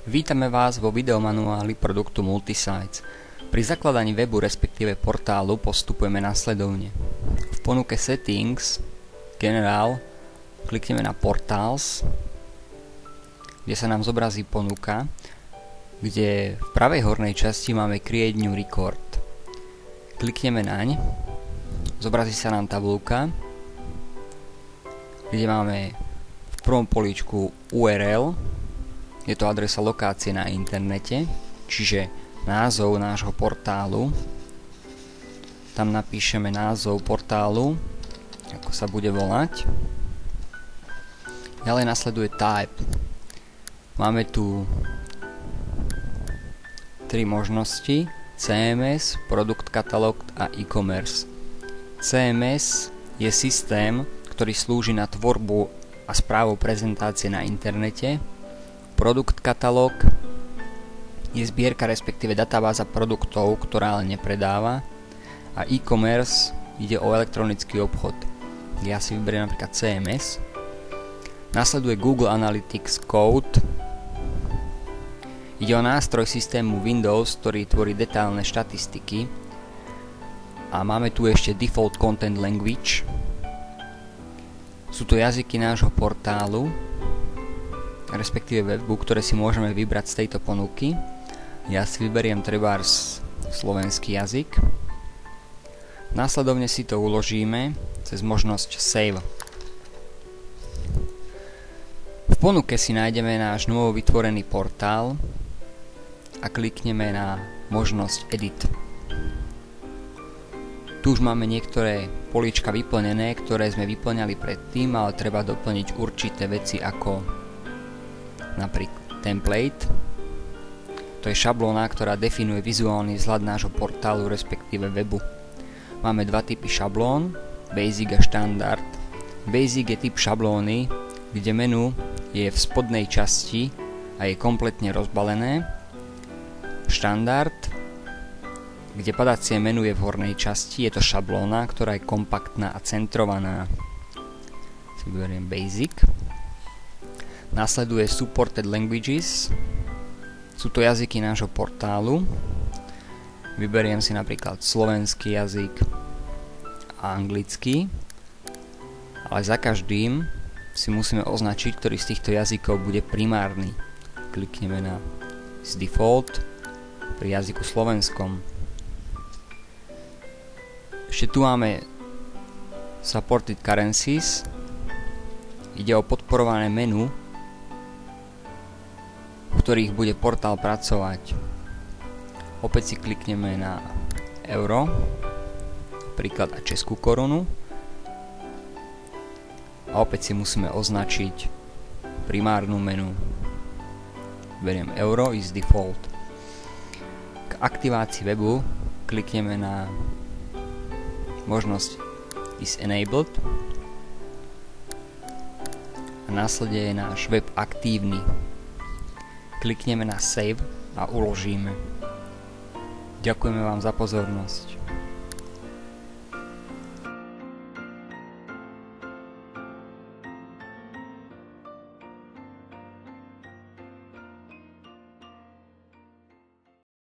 Vítame vás vo videomanuáli produktu Multisites. Pri zakladaní webu respektíve portálu postupujeme nasledovne. V ponuke Settings, General, klikneme na Portals, kde sa nám zobrazí ponuka, kde v pravej hornej časti máme Create New Record. Klikneme naň, zobrazí sa nám tabuľka, kde máme v prvom políčku URL, je to adresa lokácie na internete, čiže názov nášho portálu. Tam napíšeme názov portálu, ako sa bude volať. Ďalej nasleduje Type. Máme tu 3 možnosti: CMS, Produkt katalóg a e-commerce. CMS je systém, ktorý slúži na tvorbu a správu prezentácie na internete. Produkt katalóg je zbierka respektíve databáza produktov, ktorá ale nepredáva, a e-commerce ide o elektronický obchod. Ja si vyberiem napríklad CMS. Nasleduje Google Analytics Code. Ide o nástroj systému Windows, ktorý tvorí detailné štatistiky. A máme tu ešte Default Content Language. Sú to jazyky nášho portálu, respektíve webu, ktoré si môžeme vybrať z tejto ponuky. Ja si vyberiem trebárs slovenský jazyk. Následovne si to uložíme cez možnosť Save. V ponuke si nájdeme náš novo vytvorený portál a klikneme na možnosť Edit. Tu už máme niektoré políčka vyplnené, ktoré sme vyplňali predtým, ale treba doplniť určité veci ako napríklad template. To je šablóna, ktorá definuje vizuálny vzhľad nášho portálu respektíve webu. Máme dva typy šablón, Basic a štandard. Basic je typ šablóny, kde menu je v spodnej časti a je kompletne rozbalené. Štandard, kde padacie menu je v hornej časti, je to šablóna, ktorá je kompaktná a centrovaná. Si vyberiem Basic. Nasleduje Supported Languages. Sú to jazyky nášho portálu. Vyberiem si napríklad slovenský jazyk a anglický. Ale za každým si musíme označiť, ktorý z týchto jazykov bude primárny. Klikneme na Default pri jazyku slovenskom. Ešte tu máme Supported Currencies. Ide o podporované menu, v ktorých bude portál pracovať. Opäť si klikneme na euro, príklad a českú korunu, a opäť si musíme označiť primárnu menu. Beriem euro is default. K aktivácii webu klikneme na možnosť is enabled a následne je náš web aktívny. Klikneme na Save a uložíme. Ďakujeme vám za pozornosť.